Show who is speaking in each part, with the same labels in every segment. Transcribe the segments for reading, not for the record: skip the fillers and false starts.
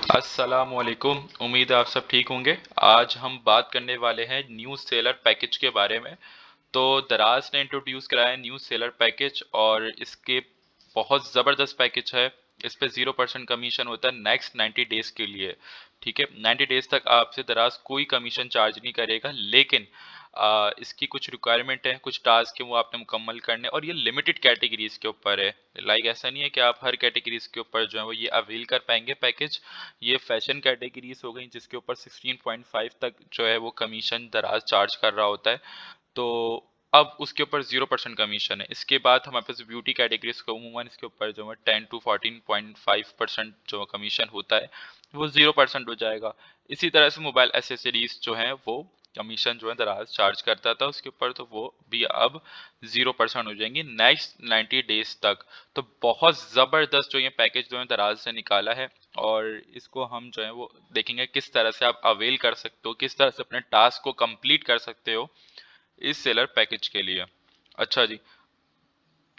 Speaker 1: अस्सलामुअलैकुम। उम्मीद है आप सब ठीक होंगे। आज हम बात करने वाले हैं न्यू सेलर पैकेज के बारे में। तो दराज ने इंट्रोड्यूस कराया न्यू सेलर पैकेज और इसके बहुत ज़बरदस्त पैकेज है। इस पे 0% कमीशन होता है नेक्स्ट 90 डेज के लिए। ठीक है, 90 डेज तक आपसे दराज कोई कमीशन चार्ज नहीं करेगा, लेकिन इसकी कुछ रिक्वायरमेंट है, कुछ टास्क है वो आपने मुकम्मल करने, और ये लिमिटेड कैटेगरीज के ऊपर है। लाइक ऐसा नहीं है कि आप हर कैटेगरीज के ऊपर जो है वो ये अवेल कर पाएंगे पैकेज। ये फैशन कैटेगरीज हो गई जिसके ऊपर 16.5 तक जो है वो कमीशन दराज चार्ज कर रहा होता है। तो अब उसके ऊपर 0% कमीशन है। इसके बाद हमारे पास ब्यूटी कैटेगरीज को अमूमन इसके ऊपर जो है 10 to 14.5% जो कमीशन होता है वो 0% हो जाएगा। इसी तरह से मोबाइल एसेसरीज जो है वो कमीशन जो है दराज चार्ज करता था उसके ऊपर, तो वो भी अब 0% हो जाएंगी नेक्स्ट 90 डेज तक। तो बहुत ज़बरदस्त जो ये पैकेज जो है दराज से निकाला है, और इसको हम जो है वो देखेंगे किस तरह से आप अवेल कर सकते हो, किस तरह से अपने टास्क को कंप्लीट कर सकते हो इस सेलर पैकेज के लिए। अच्छा जी,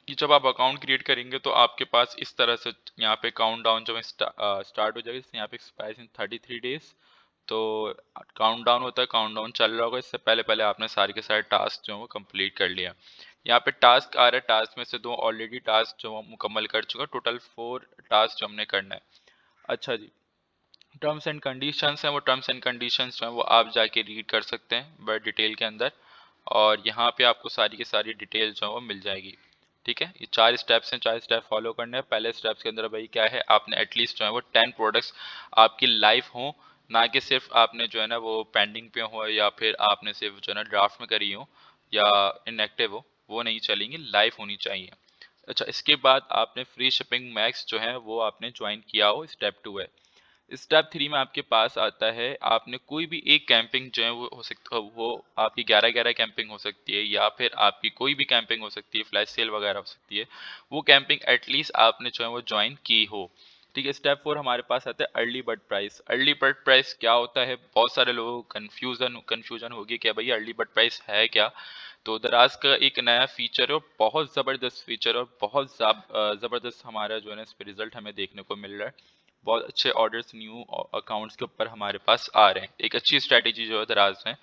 Speaker 1: कि जब आप अकाउंट क्रिएट करेंगे तो आपके पास इस तरह से यहाँ पे काउंट डाउन जो है स्टार्ट हो जाएगा। जैसे यहाँ पे एक्सपायर्स इन 33 डेज। तो काउंट डाउन होता है, काउंट डाउन चल रहा होगा। इससे पहले पहले आपने सारे के सारे टास्क जो है वो कंप्लीट कर लिया। यहाँ पे टास्क आ रहा है, टास्क में से दो ऑलरेडी टास्क जो हम मुकम्मल कर चुका, टोटल 4 टास्क जो हमने करना है। अच्छा जी, टर्म्स एंड कंडीशंस हैं, वो टर्म्स एंड कंडीशंस जो हैं वो आप जाके रीड कर सकते हैं बड़े डिटेल के अंदर, और यहाँ पे आपको सारी की सारी डिटेल जो है वो मिल जाएगी। ठीक है, ये 4 स्टेप्स हैं, 4 स्टेप फॉलो करने हैं। पहले स्टेप्स के अंदर भाई क्या है, आपने एटलीस्ट जो है वो 10 प्रोडक्ट्स आपकी लाइव हो, ना कि सिर्फ आपने जो है ना वो पेंडिंग पे हो, या फिर आपने सिर्फ जो है ना ड्राफ्ट में करी हो या इनएक्टिव हो, वो नहीं चलेंगी, लाइव होनी चाहिए। अच्छा, इसके बाद आपने फ्री शिपिंग मैक्स जो है वो आपने ज्वाइन किया हो, स्टेप 2 है। स्टेप 3 में आपके पास आता है, आपने कोई भी एक कैंपिंग जो है वो हो सकता है, वो आपकी 11-11 कैंपिंग हो सकती है, या फिर आपकी कोई भी कैंपिंग हो सकती है, फ्लैश सेल वगैरह हो सकती है। वो कैंपिंग एटलीस्ट आपने जो है वो ज्वाइन की हो। ठीक है, स्टेप 4 हमारे पास आता है early bird price. Early bird price क्या होता है, बहुत सारे लोगों को कन्फ्यूजन होगी कि भाई अर्ली बर्ड प्राइस है क्या। तो दराज का एक नया फीचर है, और बहुत ज़बरदस्त फीचर है, और बहुत ज़बरदस्त हमारा जो है ना इस पे रिजल्ट हमें देखने को मिल रहा है। बहुत अच्छे ऑर्डर्स न्यू अकाउंट्स के ऊपर हमारे पास आ रहे हैं। एक अच्छी स्ट्रैटेजी जो है दराज ने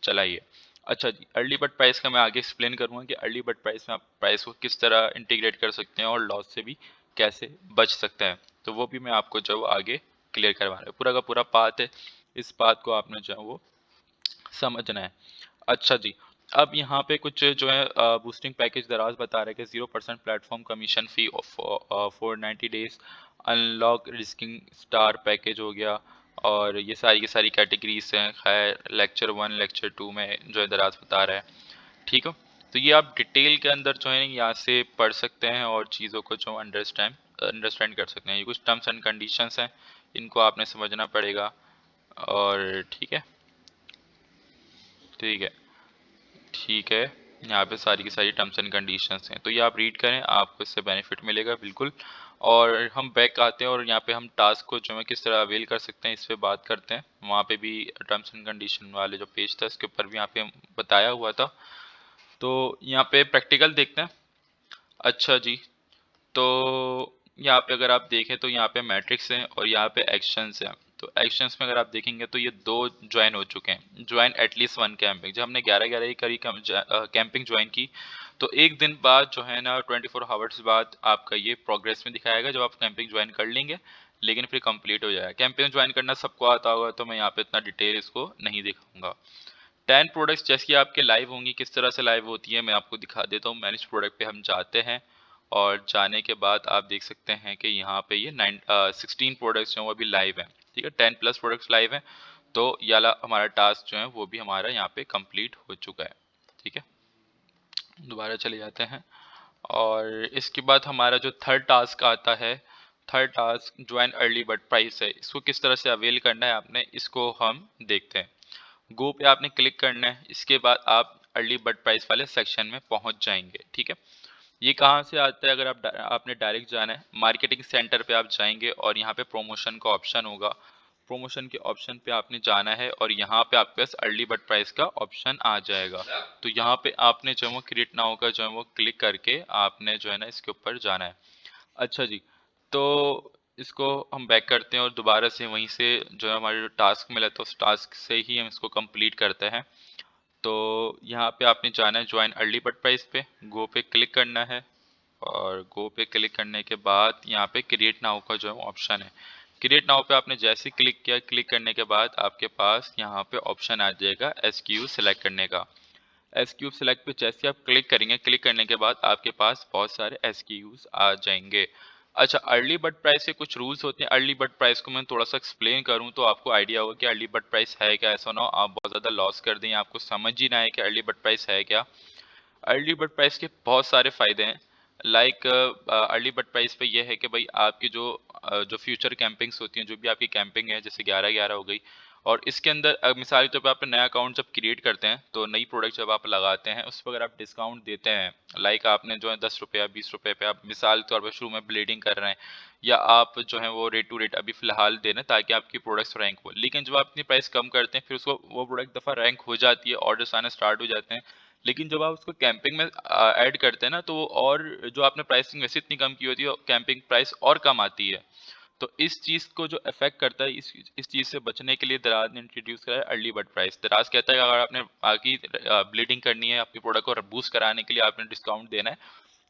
Speaker 1: चलाई है। अच्छा जी, अर्ली बर्ड प्राइस का मैं आगे एक्सप्लेन करूंगा कि अर्ली बर्ड प्राइस में आप प्राइस को किस तरह इंटीग्रेट कर सकते हैं और लॉस से भी कैसे बच सकते हैं। तो वो भी मैं आपको जो आगे क्लियर करवा रहा हूँ। पूरा का पूरा पाथ है, इस बात को आपने जो है वो समझना है। अच्छा जी, अब यहाँ पे कुछ जो है बूस्टिंग पैकेज दराज बता रहे हैं कि 0% platform commission fee for 90 days, unlock risking star package हो गया, और ये सारी की सारी कैटेगरीज हैं। खैर, लेक्चर 1 लेक्चर 2 में जो है दराज बता रहा है। ठीक है, तो ये आप डिटेल के अंदर जो है यहाँ से पढ़ सकते हैं और चीज़ों को जो अंडरस्टैंड अंडरस्टैंड कर सकते हैं। ये कुछ टर्म्स एंड कंडीशंस हैं, इनको आपने समझना पड़ेगा। और ठीक है, ठीक है, ठीक है, यहाँ पे सारी की सारी टर्म्स एंड कंडीशंस हैं, तो ये आप रीड करें, आपको इससे बेनिफिट मिलेगा बिल्कुल। और हम बैक आते हैं और यहाँ पे हम टास्क को जो है किस तरह अवेल कर सकते हैं इस पे बात करते हैं। वहाँ पे भी टर्म्स एंड कंडीशन वाले जो पेज था इसके ऊपर भी यहाँ पे बताया हुआ था। तो यहाँ पे प्रैक्टिकल देखते हैं। अच्छा जी, तो यहाँ पे अगर आप देखें तो यहाँ पे मैट्रिक्स हैं और यहाँ पे एक्शंस हैं। तो एक्शंस में अगर आप देखेंगे तो ये दो ज्वाइन हो चुके हैं, ज्वाइन एटलीस्ट 1 कैंपिंग। जब हमने 11-11 ही करी कैंपिंग ज्वाइन की, तो एक दिन बाद जो है ना 24 आवर्स बाद आपका ये प्रोग्रेस में दिखाएगा जब आप कैंपिंग ज्वाइन कर लेंगे, लेकिन फिर कंप्लीट हो जाएगा। कैंपिंग ज्वाइन करना सबको आता होगा, तो मैं यहाँ पे इतना डिटेल इसको नहीं दिखाऊंगा। 10 प्रोडक्ट्स जैसी आपके लाइव होंगी, किस तरह से लाइव होती है मैं आपको दिखा देता हूँ। मैनेज प्रोडक्ट पे हम जाते हैं, और जाने के बाद आप देख सकते हैं कि यहाँ पे ये 16 प्रोडक्ट्स जो हैं वो अभी लाइव हैं। ठीक है, 10 प्लस प्रोडक्ट्स लाइव हैं। तो ये वाला हमारा टास्क जो है वो भी हमारा यहाँ पे कंप्लीट हो चुका है। ठीक है, दोबारा चले जाते हैं, और इसके बाद हमारा जो थर्ड टास्क आता है, third task join early bird price है। इसको किस तरह से अवेल करना है आपने, इसको हम देखते हैं। गो पे आपने क्लिक करना है, इसके बाद आप अर्ली बर्ड प्राइस वाले सेक्शन में पहुंच जाएंगे। ठीक है, ये कहाँ से आता है, अगर आपने डायरेक्ट जाना है मार्केटिंग सेंटर पे आप जाएंगे, और यहाँ पे प्रमोशन का ऑप्शन होगा। प्रमोशन के ऑप्शन पे आपने जाना है, और यहाँ पे आपके पास अर्ली बर्ड प्राइस का ऑप्शन आ जाएगा। तो यहाँ पे आपने जो है वो क्रिएट नाउ का जो है वो क्लिक करके आपने जो है ना इसके ऊपर जाना है। अच्छा जी, तो इसको हम बैक करते हैं और दोबारा से वहीं से जो है हमारे जो टास्क मिला था उस टास्क से ही हम इसको कंप्लीट करते हैं। तो यहाँ पे आपने जाना है ज्वाइन अर्ली बर्ड प्राइस पे, गो पे क्लिक करना है और गो पे क्लिक करने के बाद यहाँ पे क्रिएट नाउ का जो है ऑप्शन है। क्रिएट नाउ पे आपने जैसे क्लिक किया, क्लिक करने के बाद आपके पास यहाँ पे ऑप्शन आ जाएगा एसक्यू सेलेक्ट करने का। एसक्यू सेलेक्ट पे जैसे आप क्लिक करेंगे, क्लिक करने के बाद आपके पास बहुत सारे एसक्यूज आ जाएंगे। अच्छा, अर्ली बर्ड प्राइस के कुछ रूल्स होते हैं। अर्ली बर्ड प्राइस को मैं थोड़ा सा एक्सप्लेन करूं तो आपको आइडिया होगा कि अर्ली बर्ड प्राइस है क्या। ऐसा ना हो आप बहुत ज़्यादा लॉस कर दें, आपको समझ ही ना आए कि अर्ली बर्ड प्राइस है क्या। अर्ली बर्ड प्राइस के बहुत सारे फायदे हैं। लाइक अर्ली बर्ड प्राइस पे ये है कि भाई आपकी जो फ्यूचर कैंपिंग्स होती हैं, जो भी आपकी कैंपिंग है, जैसे 11/11 हो गई, और इसके अंदर मिसाल के तौर पे आप नया अकाउंट जब क्रिएट करते हैं तो नई प्रोडक्ट जब आप लगाते हैं उस पर अगर आप डिस्काउंट देते हैं, लाइक आपने जो है 10 रुपये 20 रुपये पे आप मिसाल के तौर पर शुरू में ब्लीडिंग कर रहे हैं, या आप जो है वो रेट टू रेट अभी फिलहाल दे रहे हैं ताकि आपकी प्रोडक्ट्स रैंक हो, लेकिन जब आप अपनी प्राइस कम करते हैं फिर उसको वो प्रोडक्ट दफ़ा रैंक हो जाती है, ऑर्डर्स आना स्टार्ट हो जाते हैं। लेकिन जब आप उसको कैंपिंग में ऐड करते हैं ना तो वो और जो आपने प्राइसिंग वैसे इतनी कम की होती है, कैंपिंग प्राइस और कम आती है। तो इस चीज़ को जो इफेक्ट करता है, इस चीज़ से बचने के लिए दराज ने इंट्रोड्यूस करा है अर्ली बर्ड प्राइस। दराज कहता है कि अगर आपने आगे ब्लीडिंग करनी है, आपकी प्रोडक्ट को बूस्ट कराने के लिए आपने डिस्काउंट देना है,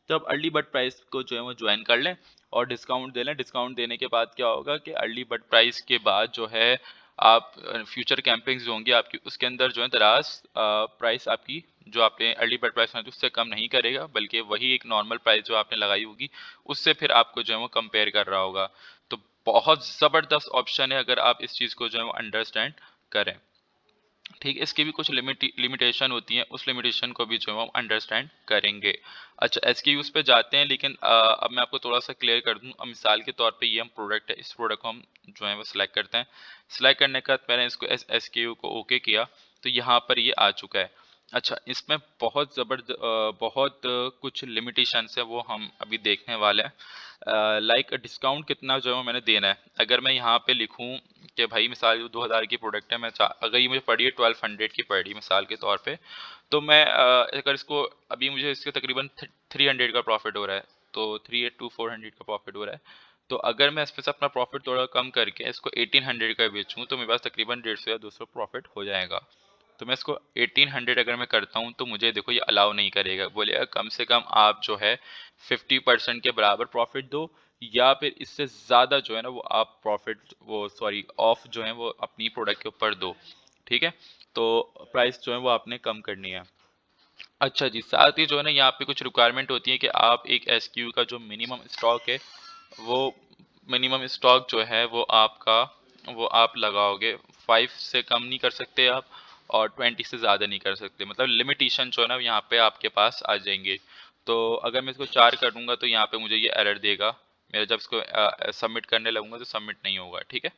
Speaker 1: तो आप अर्ली बर्ड प्राइस को जो है वो ज्वाइन कर लें और डिस्काउंट दे लें। डिस्काउंट देने के बाद क्या होगा कि अर्ली बर्ड प्राइस के बाद जो है आप फ्यूचर कैंपिंग्स जो होंगी आपकी, उसके अंदर जो है दराज प्राइस आपकी जो आपने अर्ली बर्ड प्राइस में उससे कम नहीं करेगा, बल्कि वही एक नॉर्मल प्राइस जो आपने लगाई होगी उससे फिर आपको जो है वो कंपेयर कर रहा होगा। तो बहुत ज़बरदस्त ऑप्शन है अगर आप इस चीज़ को जो है वो अंडरस्टैंड करें। ठीक है, इसकी भी कुछ लिमिटेशन होती हैं, उस लिमिटेशन को भी जो है हम अंडरस्टैंड करेंगे। अच्छा, एसक्यूज़ पे जाते हैं, लेकिन अब मैं आपको थोड़ा सा क्लियर कर दूं। अब मिसाल के तौर पे ये हम प्रोडक्ट है, इस प्रोडक्ट को हम जो है वो सिलेक्ट करते हैं। सिलेक्ट करने के बाद मैंने इसको एसक्यू को ओके किया तो यहाँ पर ये आ चुका है। अच्छा, इसमें बहुत कुछ लिमिटेशंस है, वो हम अभी देखने वाले हैं। लाइक डिस्काउंट कितना जो है वो मैंने देना है। अगर मैं यहाँ पे लिखूँ कि भाई मिसाल 2000 की प्रोडक्ट है, अगर ये मुझे पड़ी है 1200 की पड़ी मिसाल के तौर पे, तो मैं अगर इसको अभी मुझे इसके तकरीबन 300 का प्रॉफिट हो रहा है, तो 3 टू 400 का प्रॉफिट हो रहा है। तो अगर मैं इसमें से अपना प्रॉफिट थोड़ा कम करके इसको 1800 का बेचूँ तो मेरे पास तकरीबन 150 या 200 प्रॉफिट हो जाएगा। तो मैं इसको 1800 अगर मैं करता हूँ तो मुझे देखो ये अलाउ नहीं करेगा, बोलेगा कम से कम आप जो है 50% के बराबर प्रॉफिट दो, या फिर इससे ज़्यादा जो है ना वो आप प्रॉफिट वो सॉरी ऑफ जो है वो अपनी प्रोडक्ट के ऊपर दो। ठीक है, तो प्राइस जो है वो आपने कम करनी है। अच्छा जी, साथ ही जो है ना यहाँ पे कुछ रिक्वायरमेंट होती है कि आप एक एसक्यू का जो मिनिमम स्टॉक है, वो मिनिमम स्टॉक जो है वो आप लगाओगे। 5 से कम नहीं कर सकते आप और 20 से ज़्यादा नहीं कर सकते, मतलब लिमिटेशन जो है ना यहाँ पे आपके पास आ जाएंगे। तो अगर मैं इसको 4 करूँगा तो यहाँ पे मुझे ये एरर देगा, मेरा जब इसको सबमिट करने लगूंगा तो सबमिट नहीं होगा। ठीक है,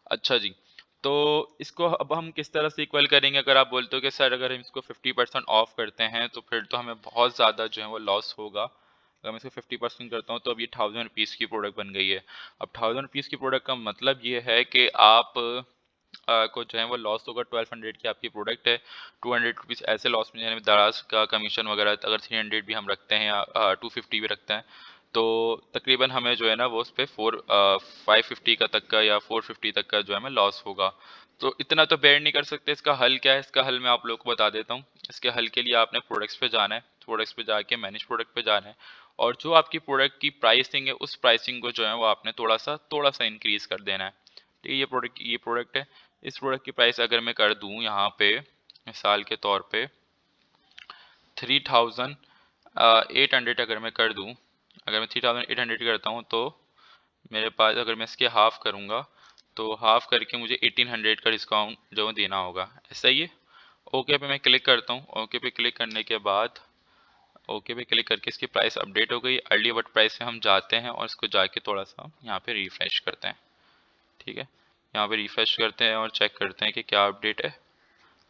Speaker 1: अच्छा जी, तो इसको अब हम किस तरह से इक्वल करेंगे। अगर आप बोलते हो कि सर अगर हम इसको 50% ऑफ करते हैं तो फिर तो हमें बहुत ज़्यादा जो है वो लॉस होगा। अगर मैं इसको 50% करता हूँ तो अब ये 1000 रुपीज़ की प्रोडक्ट बन गई है। अब 1000 रुपीज़ की प्रोडक्ट का मतलब ये है कि आप को जो है वो लॉस होगा। 1200 की आपकी प्रोडक्ट है, 200 रुपीज़ ऐसे लॉस में, यानी दराज का कमीशन वगैरह अगर 300 भी हम रखते हैं या 250 भी रखते हैं, तो तकरीबन हमें जो है ना वो उस पर 550 का तक का या 450 तक का जो है हमें लॉस होगा। तो इतना तो बेयर नहीं कर सकते। इसका हल क्या है, इसका हल मैं आप लोग को बता देता हूँ। इसके हल के लिए आपने प्रोडक्ट्स पे जाना है, प्रोडक्ट्स पे जाके मैनेज प्रोडक्ट पे जाना है, और जो आपकी प्रोडक्ट की प्राइसिंग है उस प्राइसिंग को जो है वो आपने थोड़ा सा इंक्रीज कर देना है। ठीक है, ये प्रोडक्ट है। इस प्रोडक्ट की प्राइस अगर मैं कर दूं यहाँ पे मिसाल के तौर पे 3800 अगर मैं कर दूं, अगर मैं 3800 करता हूँ तो मेरे पास, अगर मैं इसके हाफ करूँगा तो हाफ करके मुझे 1800 का डिस्काउंट जो है देना होगा। ऐसा ही है। ओके पे मैं क्लिक करता हूँ। ओके पे क्लिक करने के बाद, ओके पे क्लिक करके इसकी प्राइस अपडेट हो गई। अर्ली बर्ड प्राइस में हम जाते हैं और इसको जाके थोड़ा सा यहाँ पे रिफ्रेश करते हैं। ठीक है, यहाँ पे रिफ्रेश करते हैं और चेक करते हैं कि क्या अपडेट है।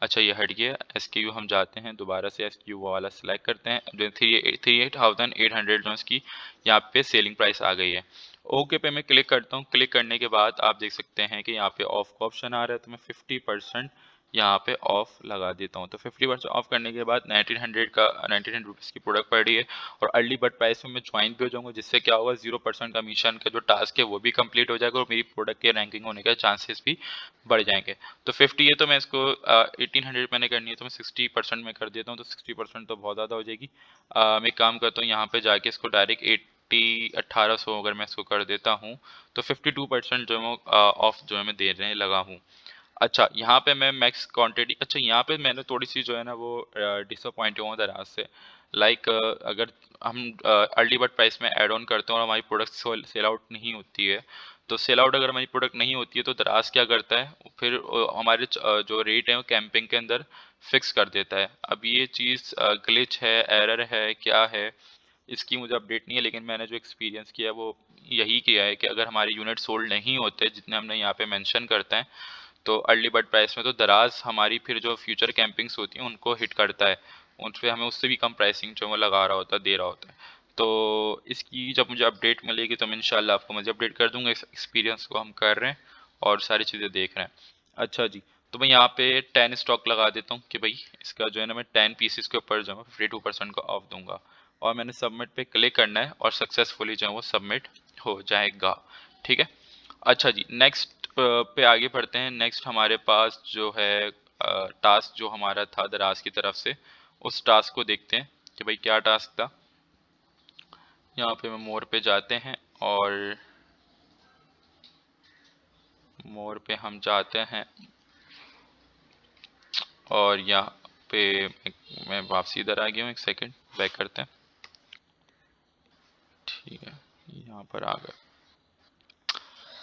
Speaker 1: अच्छा, ये हट गया। एसक्यू हम जाते हैं, दोबारा से एसक्यू वाला सिलेक्ट करते हैं। जो 3800 जो इसकी यहाँ पे सेलिंग प्राइस आ गई है। ओके पे मैं क्लिक करता हूँ। क्लिक करने के बाद आप देख सकते हैं कि यहाँ पे ऑफ का ऑप्शन आ रहा है, तो मैं 50% यहाँ पे ऑफ लगा देता हूँ। तो 50% ऑफ करने के बाद 1900 का 1900 रुपीज़ की प्रोडक्ट पड़ रही है और अर्ली बर्ड प्राइस में मैं ज्वाइन भी हो जाऊँगा, जिससे क्या होगा 0% कमीशन का जो टास्क है वो भी कंप्लीट हो जाएगा और मेरी प्रोडक्ट के रैंकिंग होने के चांसेस भी बढ़ जाएंगे। तो 50 है तो मैं इसको 1800 मैंने करनी है तो मैं 60% में कर देता हूँ, तो 60% तो बहुत ज़्यादा हो जाएगी। मैं एक काम करता हूँ, यहाँ पे जाके इसको डायरेक्ट 1800 अगर मैं इसको कर देता हूँ तो 52% जो है ऑफ जो है मैं देने लगा हूँ। अच्छा, यहाँ पे मैं मैक्स क्वांटिटी, अच्छा यहाँ पे मैंने थोड़ी सी जो है ना वो डिसअपॉइंट हुआ हूँ दराज से। लाइक अगर हम अर्ली बर्ड प्राइस में ऐड ऑन करते हैं और हमारी प्रोडक्ट सेल आउट नहीं होती है, तो सेल आउट अगर हमारी प्रोडक्ट नहीं होती है तो दराज क्या करता है फिर हमारे जो रेट है वो कैंपिंग के अंदर फिक्स कर देता है। अब ये चीज़ ग्लिच है, एरर है, क्या है, इसकी मुझे अपडेट नहीं है, लेकिन मैंने जो एक्सपीरियंस किया है वो यही किया है कि अगर हमारे यूनिट सोल्ड नहीं होते जितने हमने यहाँ पे मेंशन करते हैं, तो अर्ली बर्ड प्राइस में तो दराज हमारी फिर जो फ्यूचर कैंपिंग्स होती हैं उनको हिट करता है, उन पे हमें उससे भी कम प्राइसिंग जो वो लगा रहा होता है, दे रहा होता है। तो इसकी जब मुझे अपडेट मिलेगी तो मैं इंशाल्लाह आपको मुझे अपडेट कर दूंगा। इस एक्सपीरियंस को हम कर रहे हैं और सारी चीज़ें देख रहे हैं। अच्छा जी, तो मैं यहाँ पे 10 स्टॉक लगा देता हूँ कि भाई इसका जो है ना मैं 10 पीसेस के ऊपर जो है 52% का ऑफ दूंगा और मैंने सबमिट पे क्लिक करना है और सक्सेसफुली जो है वो सबमिट हो जाएगा। ठीक है। अच्छा जी, नेक्स्ट पे आगे बढ़ते हैं। नेक्स्ट हमारे पास जो है टास्क जो हमारा था दराज की तरफ से, उस टास्क को देखते हैं कि भाई क्या टास्क था। यहाँ पे मैं मोर पे जाते हैं और मोर पे हम जाते हैं और यहाँ पे मैं वापसी इधर आ गया हूँ। एक सेकंड, बैक करते हैं। ठीक है, यहाँ पर आ गए।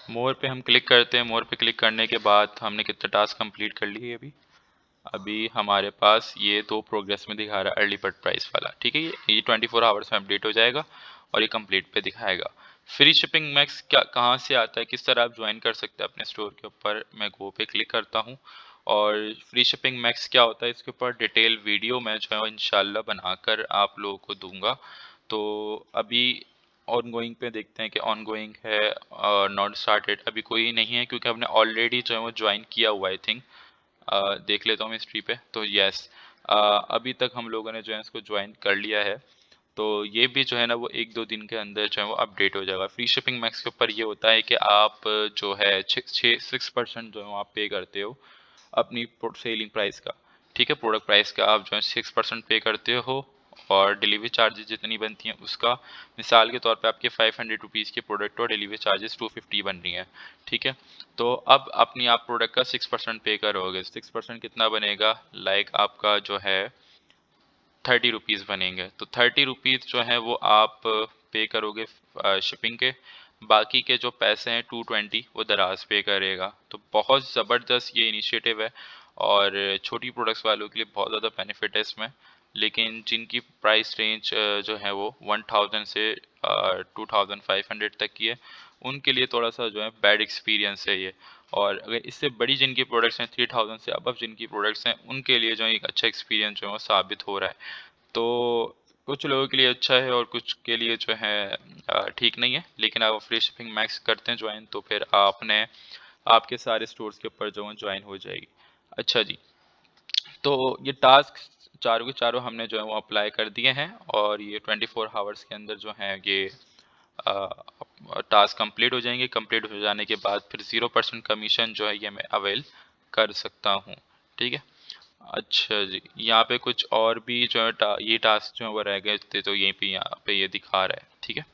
Speaker 1: मोर पे हम क्लिक करते हैं। मोर पे क्लिक करने के बाद हमने कितने टास्क कंप्लीट कर लिए अभी। अभी हमारे पास ये दो प्रोग्रेस में दिखा रहा है, अर्ली बर्ड प्राइस वाला। ठीक है, ये 24 आवर्स में अपडेट हो जाएगा और ये कंप्लीट पे दिखाएगा। फ्री शिपिंग मैक्स क्या कहाँ से आता है, किस तरह आप ज्वाइन कर सकते हैं अपने स्टोर के ऊपर, मैं गो पे क्लिक करता हूँ और फ्री शिपिंग मैक्स क्या होता है इसके ऊपर डिटेल वीडियो मैं जो है वो इंशाल्लाह बनाकर आप लोगों को दूंगा। तो अभी ऑन गोइंग पे देखते हैं कि ऑन गोइंग है और नॉट स्टार्टेड अभी कोई नहीं है, क्योंकि हमने ऑलरेडी जो है वो ज्वाइन किया हुआ आई थिंक। देख लेता हूँ हिस्ट्री पे, तो यस अभी तक हम लोगों ने जो है इसको ज्वाइन कर लिया है। तो ये भी जो है ना वो एक दो दिन के अंदर जो है वो अपडेट हो जाएगा। फ्री शिपिंग मैक्स के ऊपर ये होता है कि आप जो है 6% जो है वो आप पे करते हो अपनी सेलिंग प्राइस का। ठीक है, प्रोडक्ट प्राइस का आप जो है 6% पे करते हो और डिलीवरी चार्जेस जितनी बनती हैं उसका, मिसाल के तौर पे आपके 500 रुपीज़ के प्रोडक्ट और डिलीवरी चार्जेस 250 बन रही हैं। ठीक है, तो अब अपनी आप प्रोडक्ट का 6% पे करोगे। 6% कितना बनेगा, लाइक आपका जो है 30 रुपीज़ बनेंगे। तो 30 रुपीज़ जो है वो आप पे करोगे शिपिंग के, बाकी के जो पैसे हैं 220 वो दराज पे करेगा। तो बहुत ज़बरदस्त ये इनिशिएटिव है और छोटी प्रोडक्ट्स वालों के लिए बहुत ज़्यादा बेनिफिट है इसमें। लेकिन जिनकी प्राइस रेंज जो है वो 1000 से 2500 तक की है, उनके लिए थोड़ा सा जो है बैड एक्सपीरियंस है ये। और अगर इससे बड़ी जिनकी प्रोडक्ट्स हैं 3000 से अबव जिनकी प्रोडक्ट्स हैं, उनके लिए जो है एक अच्छा एक्सपीरियंस जो है वो साबित हो रहा है। तो कुछ लोगों के लिए अच्छा है और कुछ के लिए जो है ठीक नहीं है। लेकिन आप फ्री शिपिंग मैक्स करते हैं ज्वाइन तो फिर आपने आपके सारे स्टोर्स के ऊपर जो है ज्वाइन हो जाएगी। अच्छा जी, तो ये टास्क चारों के चारों हमने जो है वो अप्लाई कर दिए हैं और ये 24 आवर्स के अंदर जो है ये टास्क कंप्लीट हो जाएंगे। कंप्लीट हो जाने के बाद फिर 0% कमीशन जो है ये मैं अवेल कर सकता हूँ। ठीक है। अच्छा जी, यहाँ पे कुछ और भी जो है ये टास्क जो है वो रह गए थे, तो यहीं पे यहाँ पे ये दिखा रहा है। ठीक है,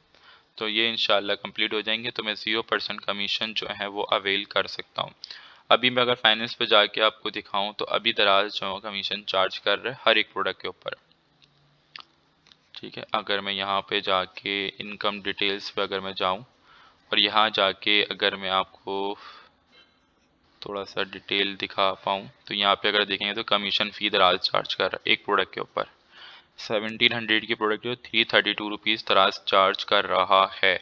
Speaker 1: तो ये इंशाल्लाह कंप्लीट हो जाएंगे तो मैं 0% कमीशन जो है वो अवेल कर सकता हूँ। अभी मैं अगर फाइनेंस पे जाके आपको दिखाऊं तो अभी दराज जो कमीशन चार्ज कर रहे हैं हर एक प्रोडक्ट के ऊपर। ठीक है, अगर मैं यहाँ पे जाके इनकम डिटेल्स पे अगर मैं जाऊँ और यहाँ जाके अगर मैं आपको थोड़ा सा डिटेल दिखा पाऊँ तो यहाँ पे अगर देखेंगे तो कमीशन फ़ी दराज चार्ज कर रहा है एक प्रोडक्ट के ऊपर। 1700 की प्रोडक्ट जो 332 रुपीज़ दराज चार्ज कर रहा है।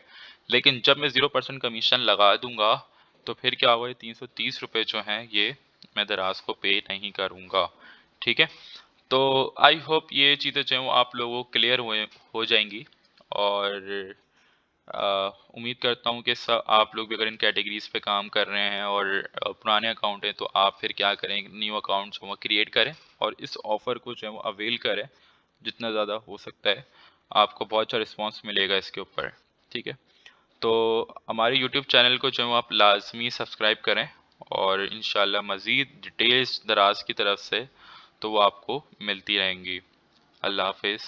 Speaker 1: लेकिन जब मैं 0% कमीशन लगा दूंगा तो फिर क्या होगा, ये 330 रुपये जो हैं ये मैं दराज को पे नहीं करूँगा। ठीक है, तो आई होप ये चीज़ें जो हैं वो आप लोगों को क्लियर हुए हो जाएंगी। और उम्मीद करता हूँ कि सब आप लोग भी अगर इन कैटेगरीज पे काम कर रहे हैं और पुराने अकाउंट हैं तो आप फिर क्या करें, न्यू अकाउंट्स वो क्रिएट करें और इस ऑफ़र को जो है वो अवेल करें जितना ज़्यादा हो सकता है। आपको बहुत अच्छा रिस्पांस मिलेगा इसके ऊपर। ठीक है, तो हमारे यूट्यूब चैनल को जो है वो आप लाजमी सब्सक्राइब करें और इंशाल्लाह मज़ीद डिटेल्स दराज की तरफ से तो वो आपको मिलती रहेंगी। अल्लाह हाफिज़।